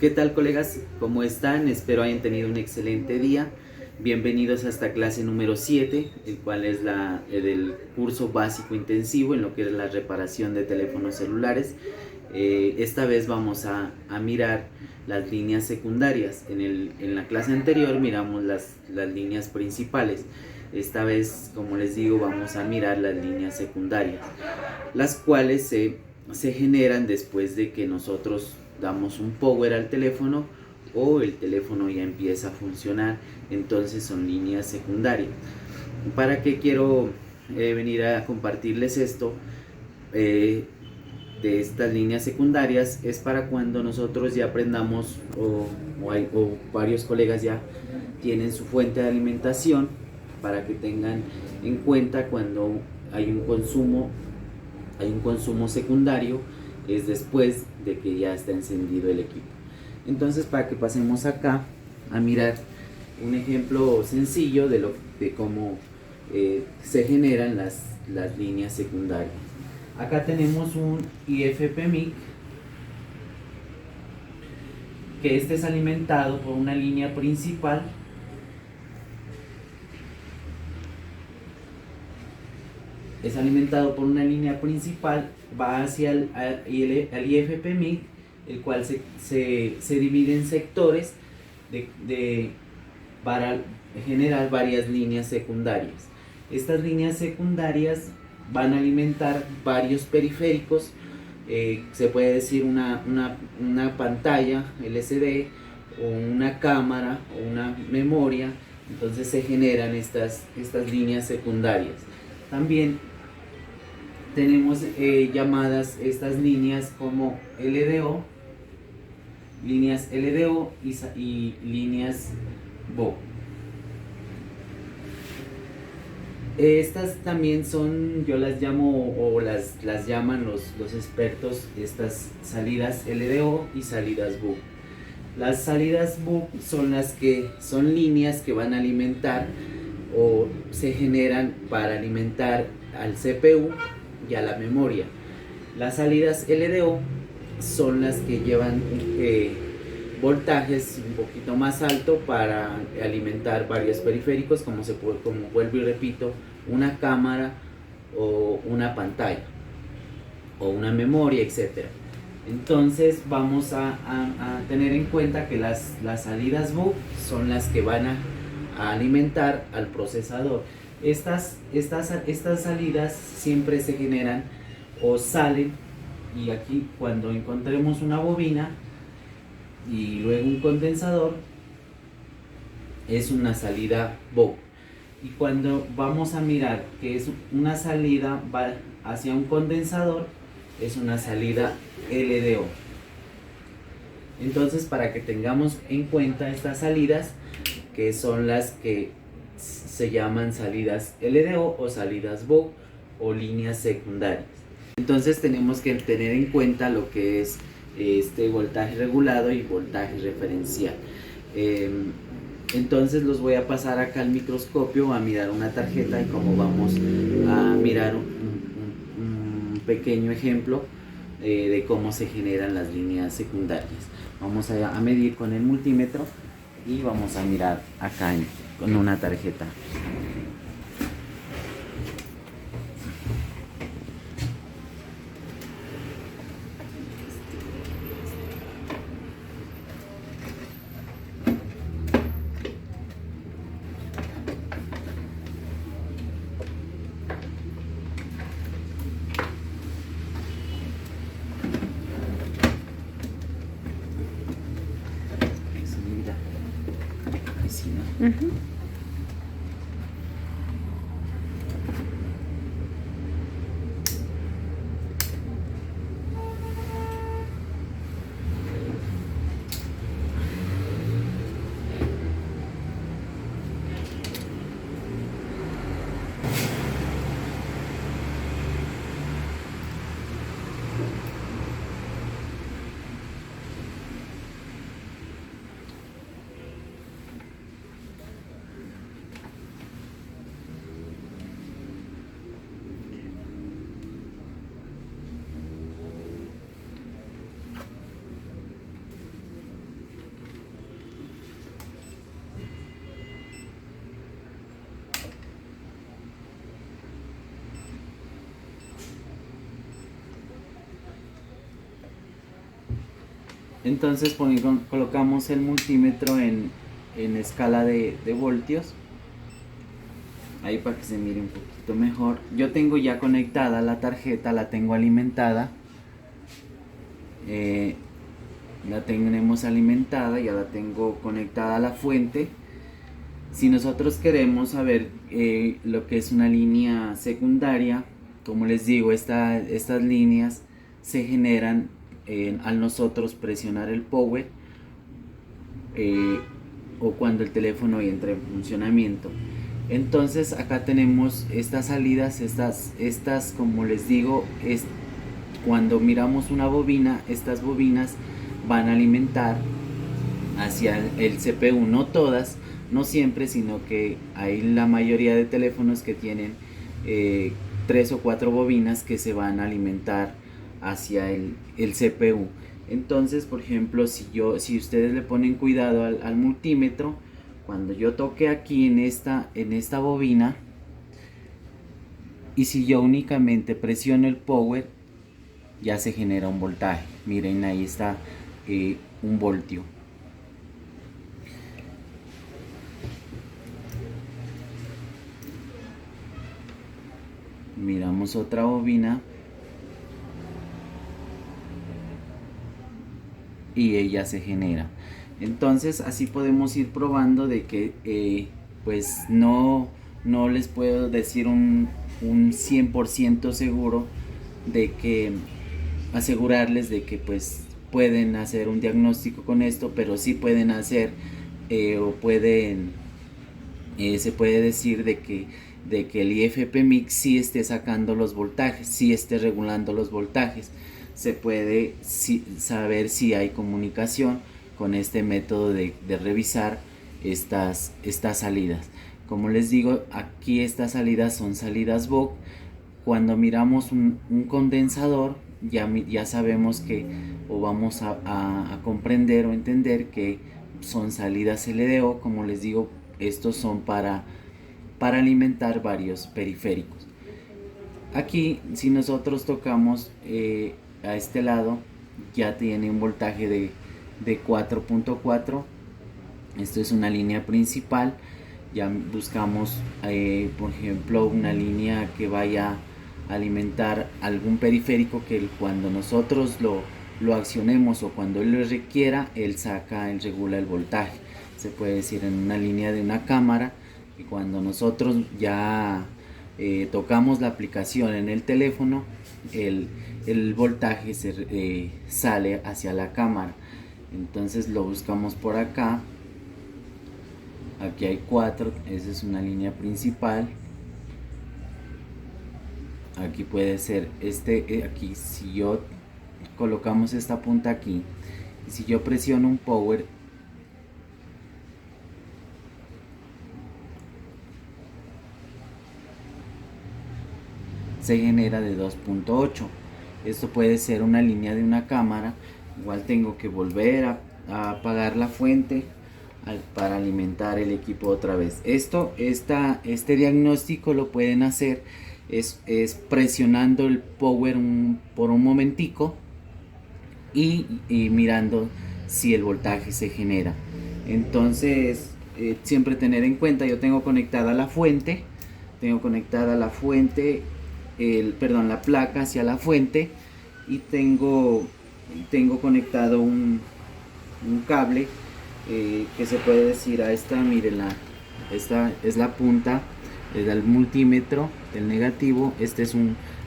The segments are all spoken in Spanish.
¿Qué tal, colegas? ¿Cómo están? Espero hayan tenido un excelente día. Bienvenidos a esta clase número 7, el cual es la del curso básico intensivo en lo que es la reparación de teléfonos celulares. Esta vez vamos a mirar las líneas secundarias. En la clase anterior miramos las líneas principales. Esta vez, como les digo, vamos a mirar las líneas secundarias, las cuales se generan después de que nosotros damos un power al teléfono o el teléfono ya empieza a funcionar. Entonces son líneas secundarias. ¿Para qué quiero venir a compartirles esto? De estas líneas secundarias es para cuando nosotros ya aprendamos o varios colegas ya tienen su fuente de alimentación, para que tengan en cuenta cuando hay un consumo secundario, es después de que ya está encendido el equipo. Entonces, para que pasemos acá a mirar un ejemplo sencillo de cómo se generan las líneas secundarias. Acá tenemos un IFPMIC, que este es alimentado por una línea principal va hacia el IFPMIC, el cual se divide en sectores para generar varias líneas secundarias. Estas líneas secundarias van a alimentar varios periféricos, se puede decir una pantalla LCD o una cámara o una memoria. Entonces se generan estas líneas secundarias. También tenemos llamadas estas líneas como LDO, líneas LDO y líneas BO. Estas también son, yo las llamo, o las llaman los expertos, estas salidas LDO y salidas BO. Las salidas BO son líneas que van a alimentar o se generan para alimentar al CPU y a la memoria. Las salidas LDO son las que llevan voltajes un poquito más alto para alimentar varios periféricos, como vuelvo y repito, una cámara o una pantalla o una memoria, etc. Entonces vamos a tener en cuenta que las salidas BO son las que van a alimentar al procesador. Estas salidas siempre se generan o salen, y aquí cuando encontremos una bobina y luego un condensador, es una salida BO. Y cuando vamos a mirar que es una salida va hacia un condensador, es una salida LDO. Entonces, para que tengamos en cuenta estas salidas, que son las que se llaman salidas LDO o salidas BO o líneas secundarias. Entonces tenemos que tener en cuenta lo que es este voltaje regulado y voltaje referencial. Entonces los voy a pasar acá al microscopio a mirar una tarjeta, y como vamos a mirar un pequeño ejemplo de cómo se generan las líneas secundarias. Vamos a medir con el multímetro y vamos a mirar acá con una tarjeta. Uh-huh. Entonces colocamos el multímetro en escala de voltios, ahí para que se mire un poquito mejor. Yo tengo ya conectada la tarjeta, la tengo alimentada, la tenemos alimentada, ya la tengo conectada a la fuente. Si nosotros queremos saber lo que es una línea secundaria, como les digo, estas líneas se generan al nosotros presionar el power o cuando el teléfono entra en funcionamiento. Entonces acá tenemos estas salidas, estas como les digo, cuando miramos una bobina, estas bobinas van a alimentar hacia el CPU, no todas, no siempre, sino que hay la mayoría de teléfonos que tienen 3 o 4 bobinas que se van a alimentar hacia el CPU. Entonces, por ejemplo, si ustedes le ponen cuidado al multímetro, cuando yo toque aquí en esta bobina, y si yo únicamente presiono el power, ya se genera un voltaje. Miren, ahí está un voltio. Miramos otra bobina y ella se genera. Entonces así podemos ir probando de que pues no les puedo decir un 100% seguro de que asegurarles de que pues pueden hacer un diagnóstico con esto, pero sí pueden hacer o pueden se puede decir de que el IFP Mix sí esté sacando los voltajes, sí esté regulando los voltajes. Se puede saber si hay comunicación con este método de revisar estas salidas. Como les digo, aquí estas salidas son salidas VOOC. Cuando miramos un condensador, ya sabemos que o vamos a comprender o entender que son salidas LDO. Como les digo, estos son para alimentar varios periféricos. Aquí, si nosotros tocamos a este lado, ya tiene un voltaje de 4.4. esto es una línea principal. Ya buscamos por ejemplo una línea que vaya a alimentar algún periférico que cuando nosotros lo accionemos o cuando él lo requiera, él regula el voltaje. Se puede decir en una línea de una cámara, y cuando nosotros ya tocamos la aplicación en el teléfono, el voltaje sale hacia la cámara. Entonces lo buscamos por acá. Aquí hay 4, esa es una línea principal. Aquí puede ser aquí, si yo colocamos esta punta aquí, y si yo presiono un power, se genera de 2.8. esto puede ser una línea de una cámara. Igual tengo que volver a apagar la fuente para alimentar el equipo otra vez. Este diagnóstico lo pueden hacer es presionando el power por un momentico y mirando si el voltaje se genera. Entonces siempre tener en cuenta, yo tengo conectada la fuente, la placa hacia la fuente, y tengo conectado un cable que se puede decir a esta. Miren, esta es la punta del multímetro del negativo.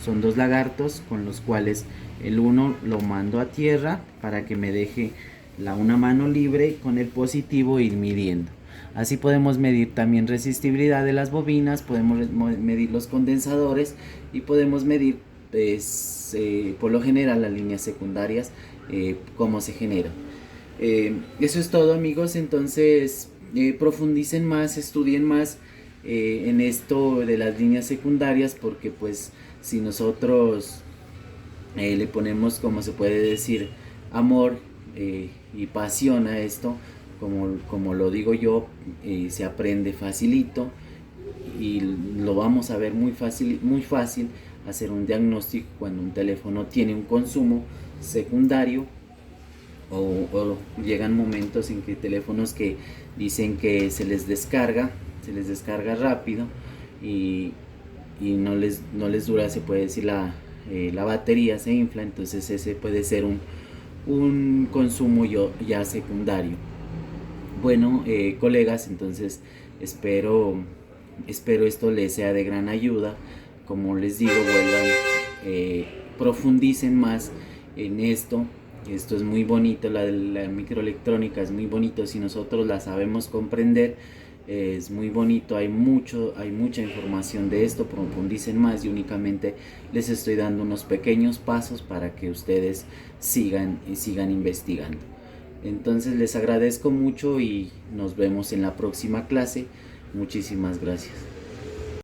Son 2 lagartos con los cuales el uno lo mando a tierra para que me deje una mano libre, con el positivo ir midiendo. Así podemos medir también resistibilidad de las bobinas, podemos medir los condensadores y podemos medir por lo general las líneas secundarias, cómo se generan. Eso es todo, amigos. Entonces profundicen más, estudien más en esto de las líneas secundarias, porque pues si nosotros le ponemos, como se puede decir, amor y pasión a esto, como lo digo yo, se aprende facilito y lo vamos a ver muy fácil hacer un diagnóstico cuando un teléfono tiene un consumo secundario o llegan momentos en que teléfonos que dicen que se les descarga rápido y, no les dura, se puede decir, la batería se infla, entonces ese puede ser un consumo ya secundario. Bueno, colegas, entonces espero esto les sea de gran ayuda. Como les digo, vuelvan, profundicen más en esto. Esto es muy bonito, la microelectrónica es muy bonito si nosotros la sabemos comprender. Es muy bonito, hay mucha información de esto, profundicen más y únicamente les estoy dando unos pequeños pasos para que ustedes sigan investigando. Entonces les agradezco mucho y nos vemos en la próxima clase. Muchísimas gracias.